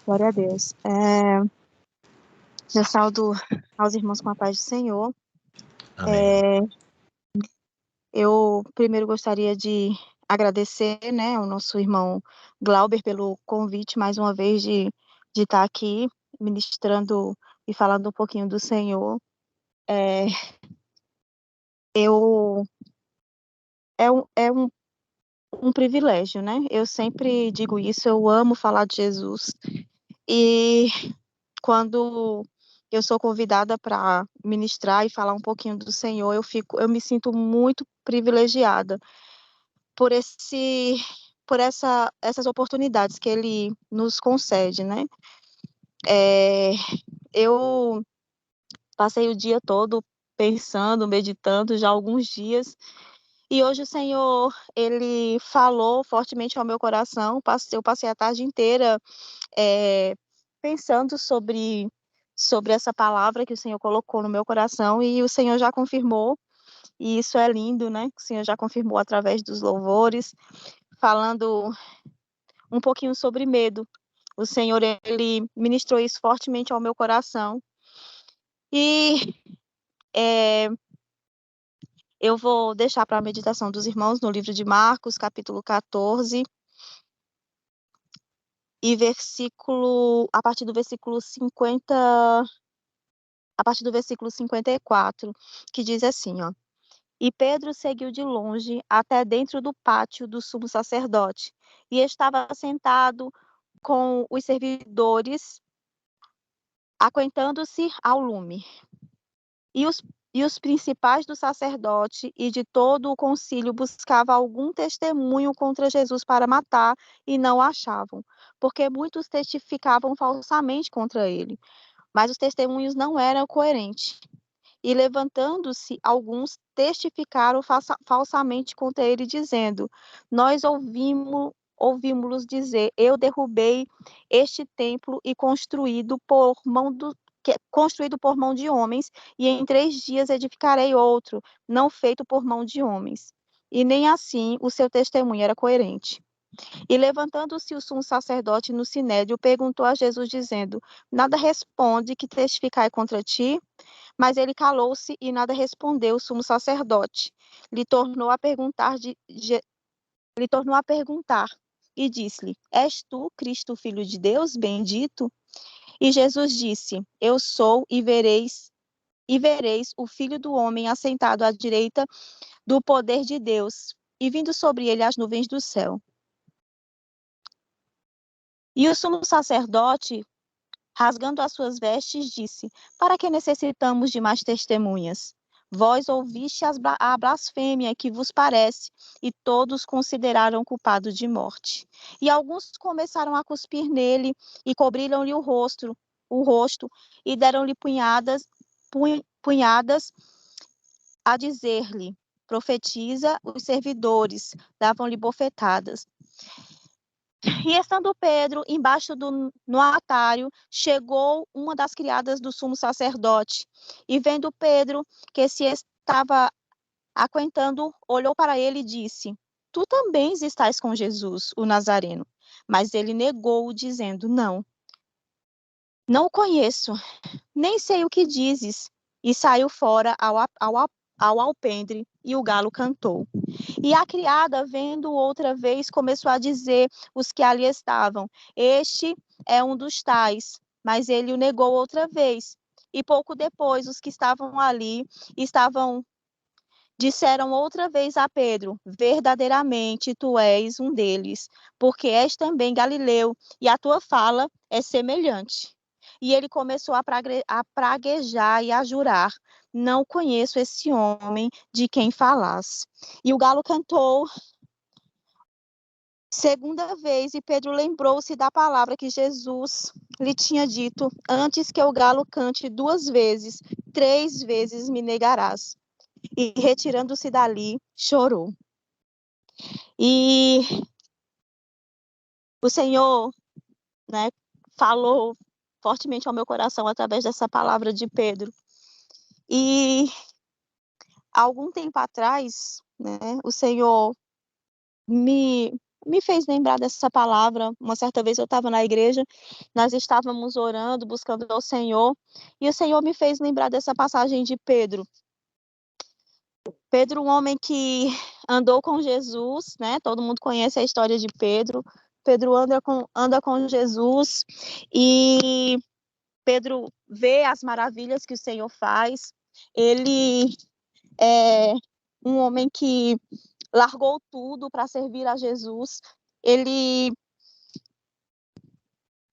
Glória a Deus. Eu saúdo aos irmãos com a paz do Senhor. Amém. Eu primeiro gostaria de agradecer, né, ao nosso irmão Glauber pelo convite, mais uma vez, de estar aqui ministrando e falando um pouquinho do Senhor. É um privilégio, né? Eu sempre digo isso, eu amo falar de Jesus. E quando eu sou convidada para ministrar e falar um pouquinho do Senhor, eu me sinto muito privilegiada por essas oportunidades que Ele nos concede, né? Eu passei o dia todo pensando, meditando já há alguns dias, e hoje o Senhor, Ele falou fortemente ao meu coração. Eu passei a tarde inteira pensando sobre essa palavra que o Senhor colocou no meu coração, e o Senhor já confirmou, e isso é lindo, né? O Senhor já confirmou através dos louvores, falando um pouquinho sobre medo. O Senhor, Ele ministrou isso fortemente ao meu coração. E eu vou deixar para a meditação dos irmãos no livro de Marcos, capítulo 14, e a partir do versículo 54, que diz assim, ó: E Pedro seguiu de longe até dentro do pátio do sumo sacerdote, e estava sentado com os servidores, aquentando-se ao lume. E os principais do sacerdote e de todo o concílio buscavam algum testemunho contra Jesus para matar, e não o achavam, porque muitos testificavam falsamente contra ele, mas os testemunhos não eram coerentes. E levantando-se, alguns testificaram falsamente contra ele, dizendo: Nós ouvimos-los dizer: Eu derrubei este templo e construído por mão de homens, e em 3 dias edificarei outro, não feito por mão de homens. E nem assim o seu testemunho era coerente. E levantando-se o sumo sacerdote no sinédrio, perguntou a Jesus, dizendo: Nada responde que testificai contra ti? Mas ele calou-se e nada respondeu. O sumo sacerdote lhe tornou a perguntar, e disse-lhe: És tu, Cristo, filho de Deus, bendito? E Jesus disse: Eu sou, e vereis o Filho do Homem assentado à direita do poder de Deus, e vindo sobre ele as nuvens do céu. E o sumo sacerdote, rasgando as suas vestes, disse: Para que necessitamos de mais testemunhas? Vós ouviste a blasfêmia que vos parece, e todos consideraram culpado de morte. E alguns começaram a cuspir nele, e cobriram-lhe o rosto, e deram-lhe punhadas a dizer-lhe: Profetiza. Os servidores davam-lhe bofetadas. E estando Pedro embaixo no altário, chegou uma das criadas do sumo sacerdote, e vendo Pedro que se estava aquentando, olhou para ele e disse: Tu também estás com Jesus, o Nazareno. Mas ele negou, dizendo: Não o conheço, nem sei o que dizes. E saiu fora ao alpendre, e o galo cantou. E a criada, vendo outra vez, começou a dizer os que ali estavam: Este é um dos tais. Mas ele o negou outra vez. E pouco depois, os que estavam ali disseram outra vez a Pedro: Verdadeiramente tu és um deles, porque és também galileu, e a tua fala é semelhante. E ele começou a praguejar e a jurar: Não conheço esse homem de quem falasse. E o galo cantou segunda vez, e Pedro lembrou-se da palavra que Jesus lhe tinha dito: Antes que o galo cante 2 vezes, 3 vezes me negarás. E retirando-se dali, chorou. E o Senhor, né, falou fortemente ao meu coração através dessa palavra de Pedro. E há algum tempo atrás, né, o Senhor me me fez lembrar dessa palavra. Uma certa vez eu estava na igreja, nós estávamos orando, buscando ao Senhor, e o Senhor me fez lembrar dessa passagem de Pedro. Pedro, um homem que andou com Jesus, né? Todo mundo conhece a história de Pedro. Pedro anda com Jesus e Pedro vê as maravilhas que o Senhor faz. Ele é um homem que largou tudo para servir a Jesus. Ele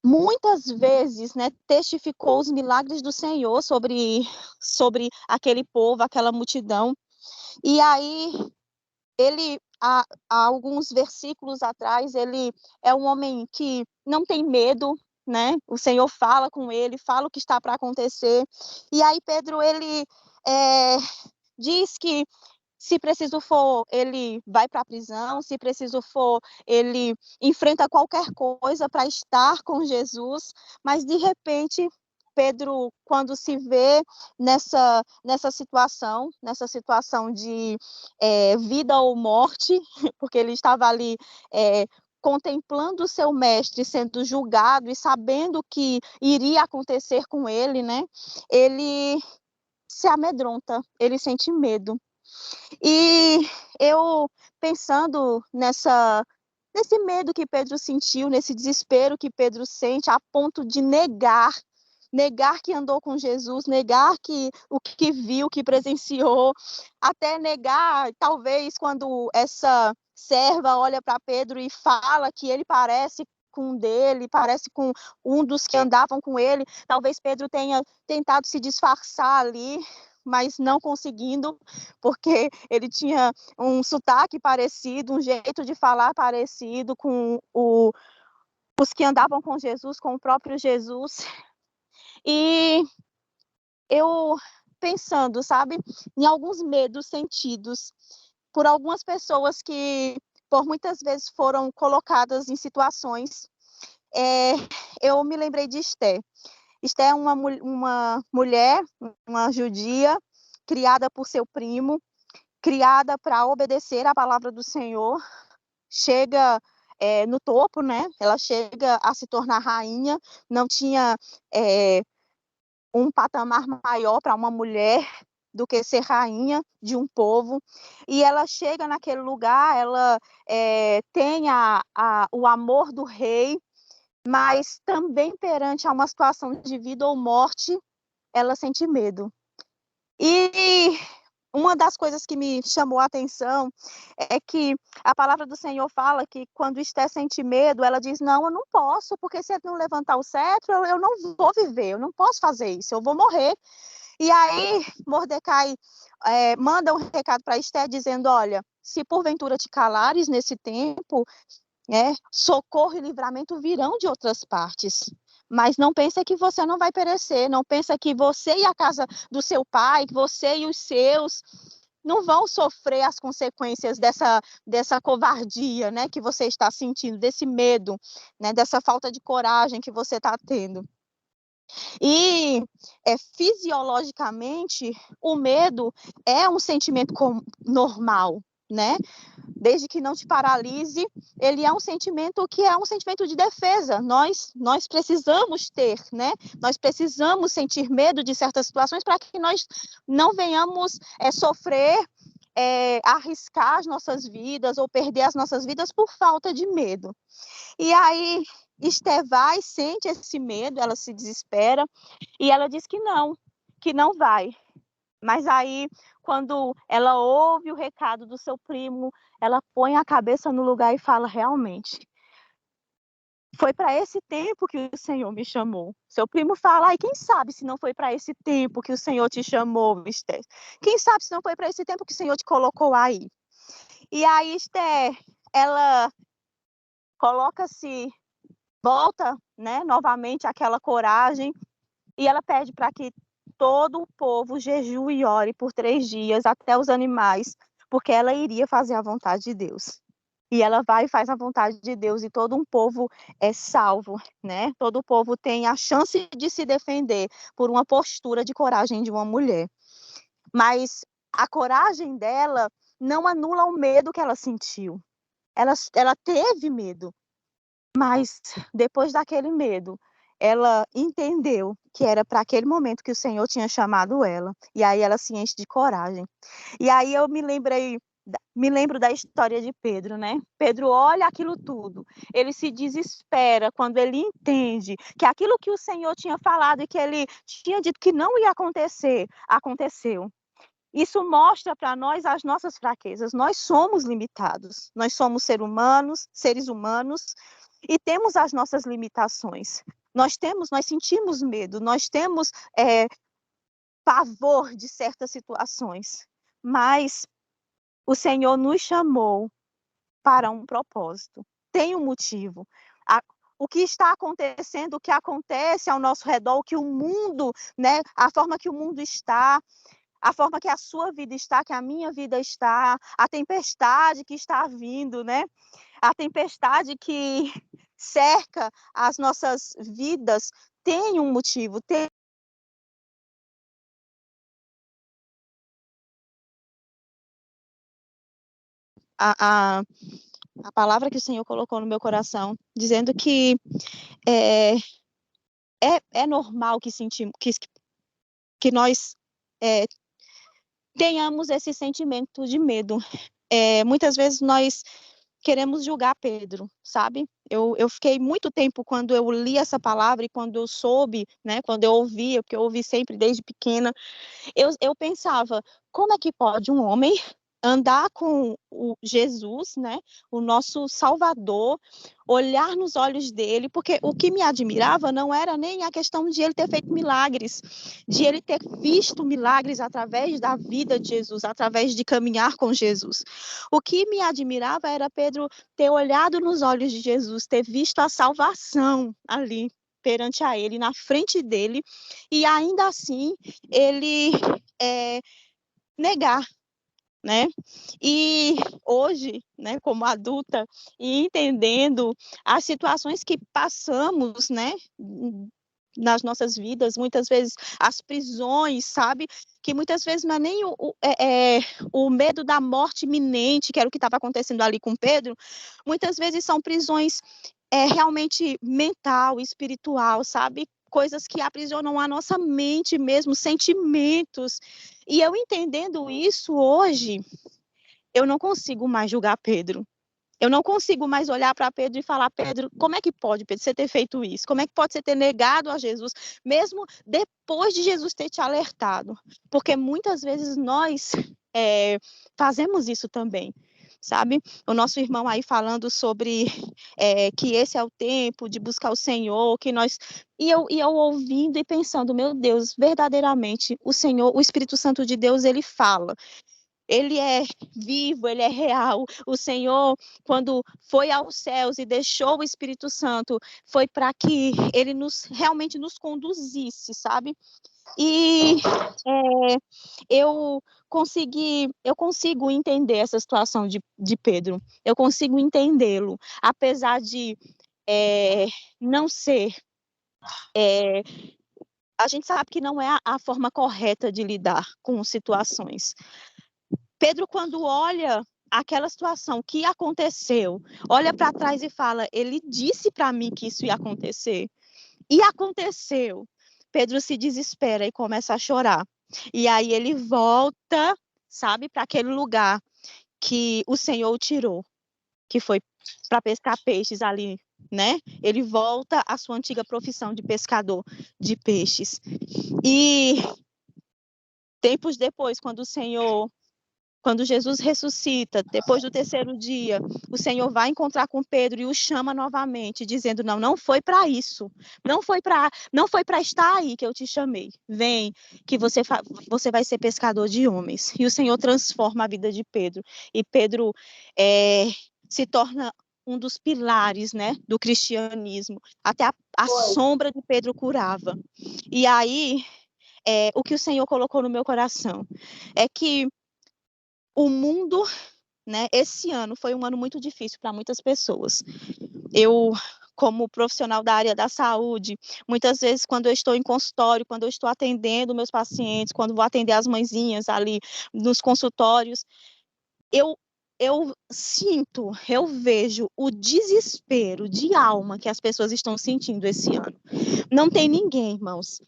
muitas vezes, né, testificou os milagres do Senhor sobre aquele povo, aquela multidão. E aí ele, há alguns versículos atrás, ele é um homem que não tem medo, né? O Senhor fala com ele, fala o que está para acontecer. E aí Pedro, ele diz que se preciso for, ele vai para a prisão, se preciso for, ele enfrenta qualquer coisa para estar com Jesus, mas de repente Pedro, quando se vê nessa situação de vida ou morte, porque ele estava ali contemplando o seu mestre sendo julgado e sabendo que iria acontecer com ele, né? Ele se amedronta, ele sente medo. E eu pensando nesse medo que Pedro sentiu, nesse desespero que Pedro sente, a ponto de negar que andou com Jesus, negar que o que viu, que presenciou, até negar, talvez, quando essa serva olha para Pedro e fala que ele parece com um dele, parece com um dos que andavam com ele, talvez Pedro tenha tentado se disfarçar ali, mas não conseguindo, porque ele tinha um sotaque parecido, um jeito de falar parecido com os que andavam com Jesus, com o próprio Jesus. E eu pensando, sabe, em alguns medos sentidos por algumas pessoas que por muitas vezes foram colocadas em situações, eu me lembrei de Esté. Esté é uma mulher, uma judia, criada por seu primo, criada para obedecer à palavra do Senhor, chega no topo, né? Ela chega a se tornar rainha, não tinha um patamar maior para uma mulher do que ser rainha de um povo, e ela chega naquele lugar, ela tem o amor do rei, mas também perante a uma situação de vida ou morte, ela sente medo. E uma das coisas que me chamou a atenção é que a palavra do Senhor fala que quando Esté sente medo, ela diz, não, eu não posso, porque se eu não levantar o cetro, eu não vou viver, eu não posso fazer isso, eu vou morrer. E aí Mordecai manda um recado para Esté dizendo, olha, se porventura te calares nesse tempo, socorro e livramento virão de outras partes. Mas não pensa que você não vai perecer, não pensa que você e a casa do seu pai, que você e os seus não vão sofrer as consequências dessa covardia, né, que você está sentindo, desse medo, né, dessa falta de coragem que você está tendo. E fisiologicamente, o medo é um sentimento normal, né? Desde que não te paralise, ele é um sentimento que é um sentimento de defesa. Nós precisamos ter, né? Nós precisamos sentir medo de certas situações para que nós não venhamos sofrer, arriscar as nossas vidas ou perder as nossas vidas por falta de medo. E aí Esté vai, sente esse medo, ela se desespera e ela diz que não vai. Mas aí, quando ela ouve o recado do seu primo, ela põe a cabeça no lugar e fala, realmente, foi para esse tempo que o Senhor me chamou. Seu primo fala, quem sabe se não foi para esse tempo que o Senhor te chamou, Esther? Quem sabe se não foi para esse tempo que o Senhor te colocou aí? E aí, Esther, ela volta, né, novamente àquela coragem, e ela pede para que todo o povo jejue e ore por 3 dias, até os animais, porque ela iria fazer a vontade de Deus. E ela vai e faz a vontade de Deus, e todo um povo é salvo, né? Todo o povo tem a chance de se defender por uma postura de coragem de uma mulher. Mas a coragem dela não anula o medo que ela sentiu. ela teve medo, mas depois daquele medo, ela entendeu que era para aquele momento que o Senhor tinha chamado ela, e aí ela se enche de coragem. E aí eu me lembro da história de Pedro, né? Pedro olha aquilo tudo, ele se desespera quando ele entende que aquilo que o Senhor tinha falado e que ele tinha dito que não ia acontecer, aconteceu. Isso mostra para nós as nossas fraquezas. Nós somos limitados, nós somos seres humanos, e temos as nossas limitações. Nós sentimos medo, nós temos pavor de certas situações, mas o Senhor nos chamou para um propósito, tem um motivo. O que está acontecendo, o que acontece ao nosso redor, o que o mundo, né, a forma que o mundo está, a forma que a sua vida está, que a minha vida está, a tempestade que está vindo, né? A tempestade que cerca as nossas vidas tem um motivo, tem a, a, a palavra que o Senhor colocou no meu coração, dizendo que é, é normal que nós tenhamos esse sentimento de medo. Muitas vezes nós queremos julgar Pedro, sabe? Eu fiquei muito tempo quando eu li essa palavra e quando eu soube, né? Quando eu ouvia, porque eu ouvi sempre desde pequena, eu pensava, como é que pode um homem andar com o Jesus, né, o nosso Salvador, olhar nos olhos dele, porque o que me admirava não era nem a questão de ele ter feito milagres, de ele ter visto milagres através da vida de Jesus, através de caminhar com Jesus. O que me admirava era Pedro ter olhado nos olhos de Jesus, ter visto a salvação ali perante a ele, na frente dele, e ainda assim ele negar, né? E hoje, né, como adulta e entendendo as situações que passamos, né, nas nossas vidas, muitas vezes as prisões, sabe? Que muitas vezes não é nem o medo da morte iminente, que era o que estava acontecendo ali com Pedro, muitas vezes são prisões realmente mental, espiritual, sabe? Coisas que aprisionam a nossa mente mesmo, sentimentos. E eu entendendo isso hoje, eu não consigo mais julgar Pedro. Eu não consigo mais olhar para Pedro e falar, Pedro, como é que pode, Pedro, você ter feito isso? Como é que pode você ter negado a Jesus, mesmo depois de Jesus ter te alertado? Porque muitas vezes nós fazemos isso também, sabe? O nosso irmão aí falando sobre que esse é o tempo de buscar o Senhor, que nós... E eu ouvindo e pensando, meu Deus, verdadeiramente, o Senhor, o Espírito Santo de Deus, ele fala. Ele é vivo, ele é real. O Senhor, quando foi aos céus e deixou o Espírito Santo, foi para que ele realmente nos conduzisse, sabe? E eu consigo entender essa situação de Pedro. Eu consigo entendê-lo, apesar de não ser. A gente sabe que não é a forma correta de lidar com situações. Pedro, quando olha aquela situação que aconteceu, olha para trás e fala, ele disse para mim que isso ia acontecer. E aconteceu. Pedro se desespera e começa a chorar. E aí ele volta, sabe, para aquele lugar que o Senhor o tirou, que foi para pescar peixes ali, né? Ele volta à sua antiga profissão de pescador de peixes. E tempos depois, quando Jesus ressuscita, depois do terceiro dia, o Senhor vai encontrar com Pedro e o chama novamente, dizendo, não foi para isso, não foi para estar aí que eu te chamei, vem, que você vai ser pescador de homens. E o Senhor transforma a vida de Pedro, e Pedro se torna um dos pilares, né, do cristianismo, até a sombra de Pedro curava. E aí, o que o Senhor colocou no meu coração é que o mundo, né, esse ano foi um ano muito difícil para muitas pessoas. Eu, como profissional da área da saúde, muitas vezes quando eu estou em consultório, quando eu estou atendendo meus pacientes, quando vou atender as mãezinhas ali nos consultórios, eu eu vejo o desespero de alma que as pessoas estão sentindo esse ano. Não tem ninguém, irmãos,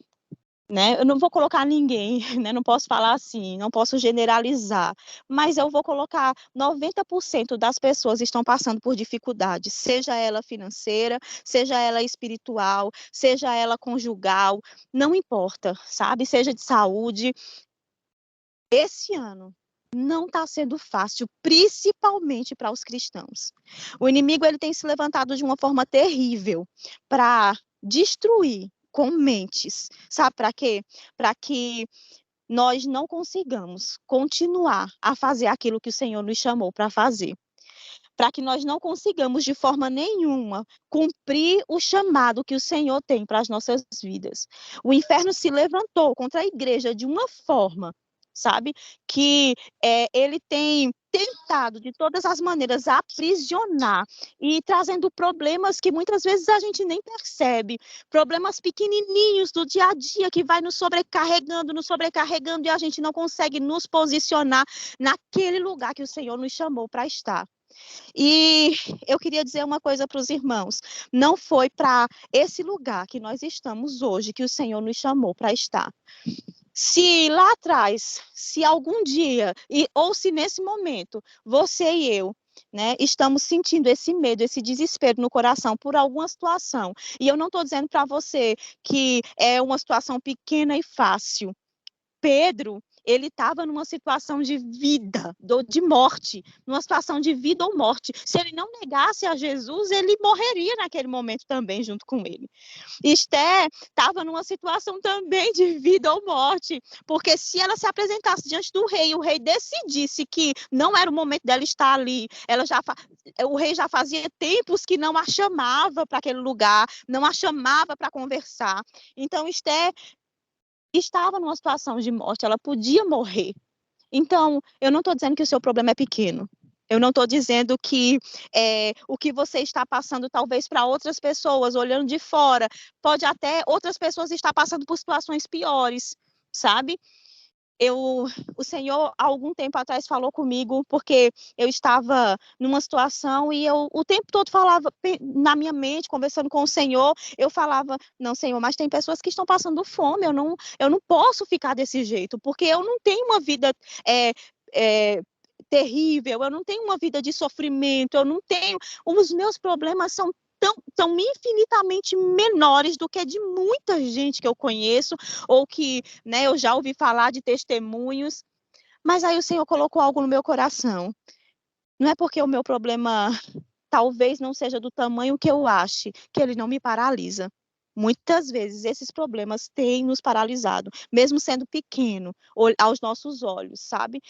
né? Eu não vou colocar ninguém, né? Não posso falar assim, não posso generalizar, mas eu vou colocar 90% das pessoas estão passando por dificuldades, seja ela financeira, seja ela espiritual, seja ela conjugal, não importa, sabe? Seja de saúde. Esse ano não está sendo fácil, principalmente para os cristãos. O inimigo ele tem se levantado de uma forma terrível para destruir com mentes. Sabe para quê? Para que nós não consigamos continuar a fazer aquilo que o Senhor nos chamou para fazer. Para que nós não consigamos de forma nenhuma cumprir o chamado que o Senhor tem para as nossas vidas. O inferno se levantou contra a igreja de uma forma, sabe, que ele tem tentado de todas as maneiras aprisionar e trazendo problemas que muitas vezes a gente nem percebe, problemas pequenininhos do dia a dia que vai nos sobrecarregando e a gente não consegue nos posicionar naquele lugar que o Senhor nos chamou para estar. E eu queria dizer uma coisa para os irmãos: não foi para esse lugar que nós estamos hoje que o Senhor nos chamou para estar. Se lá atrás, se algum dia, ou se nesse momento, você e eu, né, estamos sentindo esse medo, esse desespero no coração por alguma situação, e eu não estou dizendo para você que é uma situação pequena e fácil. Pedro, ele estava numa situação de vida, de morte, numa situação de vida ou morte. Se ele não negasse a Jesus, ele morreria naquele momento também junto com ele. Esther estava numa situação também de vida ou morte, porque se ela se apresentasse diante do rei, o rei decidisse que não era o momento dela estar ali, o rei já fazia tempos que não a chamava para aquele lugar, não a chamava para conversar. Então, Esther estava numa situação de morte, ela podia morrer. Então, eu não estou dizendo que o seu problema é pequeno. Eu não estou dizendo que o que você está passando, talvez para outras pessoas, olhando de fora, pode até outras pessoas estar passando por situações piores, sabe? O Senhor, há algum tempo atrás, falou comigo, porque eu estava numa situação e eu o tempo todo falava na minha mente, conversando com o Senhor, eu falava, não, Senhor, mas tem pessoas que estão passando fome, eu não posso ficar desse jeito, porque eu não tenho uma vida é, é, terrível, eu não tenho uma vida de sofrimento, eu não tenho, os meus problemas são infinitamente menores do que de muita gente que eu conheço, ou que, né, eu já ouvi falar de testemunhos, mas aí o Senhor colocou algo no meu coração. Não é porque o meu problema talvez não seja do tamanho que eu ache, que ele não me paralisa. Muitas vezes esses problemas têm nos paralisado, mesmo sendo pequeno aos nossos olhos, sabe?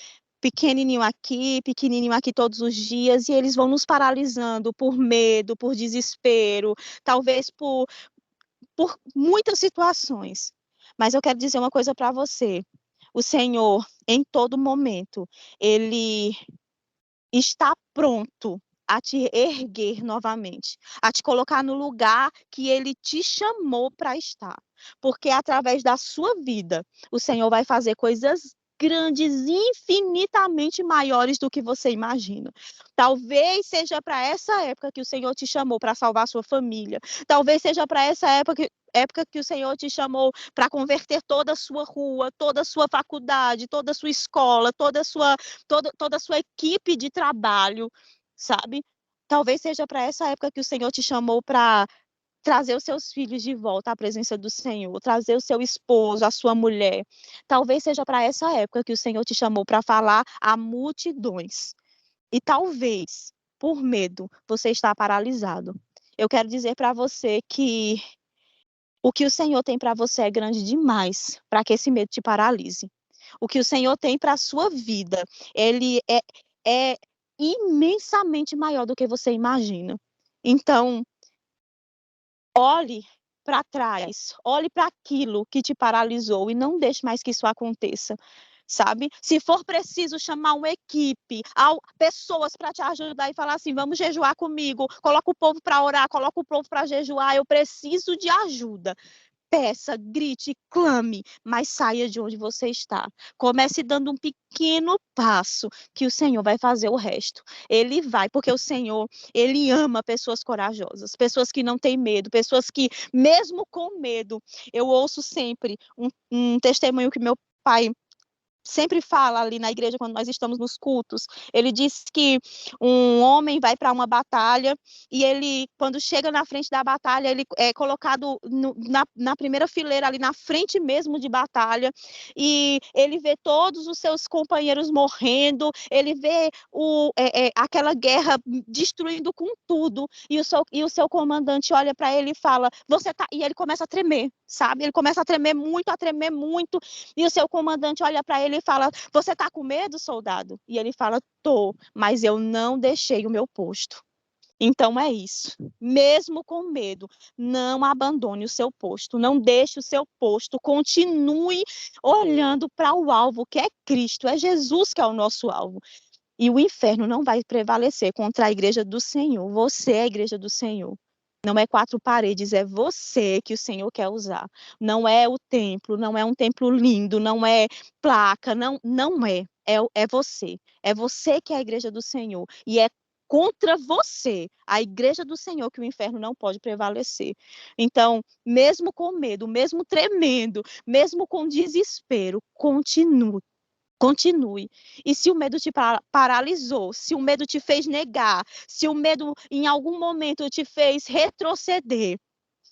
Pequenininho aqui todos os dias, e eles vão nos paralisando por medo, por desespero, talvez por muitas situações. Mas eu quero dizer uma coisa para você. O Senhor, em todo momento, Ele está pronto a te erguer novamente, a te colocar no lugar que Ele te chamou para estar. Porque através da sua vida, o Senhor vai fazer coisas grandes, infinitamente maiores do que você imagina. Talvez seja para essa época que o Senhor te chamou para salvar a sua família. Talvez seja para essa época que o Senhor te chamou para converter toda a sua rua, toda a sua faculdade, toda a sua escola, toda a sua equipe de trabalho, sabe? Talvez seja para essa época que o Senhor te chamou para trazer os seus filhos de volta à presença do Senhor, trazer o seu esposo, a sua mulher. Talvez seja para essa época que o Senhor te chamou para falar a multidões. E talvez, por medo, você está paralisado. Eu quero dizer para você que o que o Senhor tem para você é grande demais para que esse medo te paralise. O que o Senhor tem para a sua vida, ele é imensamente maior do que você imagina. Então, olhe para trás, olhe para aquilo que te paralisou e não deixe mais que isso aconteça, sabe? Se for preciso chamar uma equipe, pessoas para te ajudar e falar assim, vamos jejuar comigo, coloca o povo para orar, coloca o povo para jejuar, eu preciso de ajuda. peça, grite, clame, mas saia de onde você está. Comece dando um pequeno passo, que o Senhor vai fazer o resto. Ele vai, porque o Senhor, ele ama pessoas corajosas, pessoas que não têm medo, pessoas que, mesmo com medo, eu ouço sempre um testemunho que meu pai sempre fala ali na igreja quando nós estamos nos cultos. Ele diz que um homem vai para uma batalha e ele, quando chega na frente da batalha, ele é colocado na primeira fileira ali na frente mesmo de batalha e ele vê todos os seus companheiros morrendo, ele vê aquela guerra destruindo com tudo e o seu comandante olha para ele e fala, você tá, e ele começa a tremer, sabe? Ele começa a tremer muito, e o seu comandante olha para ele e fala, você está com medo, soldado? E ele fala, tô, mas eu não deixei o meu posto. Então é isso. Mesmo com medo, não abandone o seu posto, não deixe o seu posto, continue olhando para o alvo, que é Cristo, é Jesus que é o nosso alvo. E o inferno não vai prevalecer contra a igreja do Senhor. Você é a igreja do Senhor. Não é quatro paredes, é você que o Senhor quer usar. Não é o templo, não é um templo lindo, não é placa, não é. É você. É você que é a igreja do Senhor. E é contra você, a igreja do Senhor, que o inferno não pode prevalecer. Então, mesmo com medo, mesmo tremendo, mesmo com desespero, continue. Continue. E se o medo te paralisou, se o medo te fez negar, se o medo em algum momento te fez retroceder,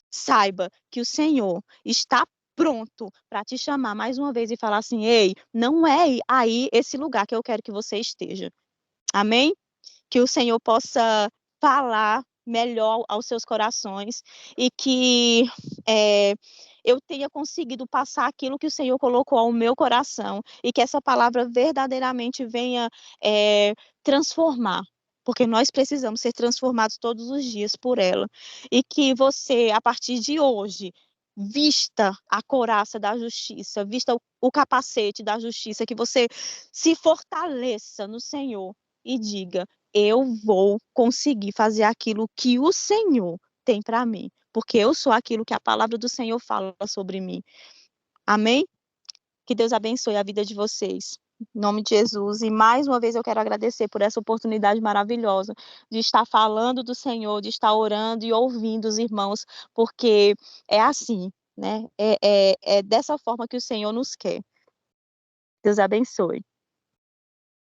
saiba que o Senhor está pronto para te chamar mais uma vez e falar assim: ei, não é aí esse lugar que eu quero que você esteja. Amém? Que o Senhor possa falar melhor aos seus corações e que eu tenha conseguido passar aquilo que o Senhor colocou ao meu coração e que essa palavra verdadeiramente venha transformar, porque nós precisamos ser transformados todos os dias por ela. E que você, a partir de hoje, vista a couraça da justiça, vista o capacete da justiça, que você se fortaleça no Senhor e diga: eu vou conseguir fazer aquilo que o Senhor tem para mim, porque eu sou aquilo que a palavra do Senhor fala sobre mim. Amém? Que Deus abençoe a vida de vocês. Em nome de Jesus. E mais uma vez eu quero agradecer por essa oportunidade maravilhosa de estar falando do Senhor, de estar orando e ouvindo os irmãos, porque é assim, né? É dessa forma que o Senhor nos quer. Deus abençoe.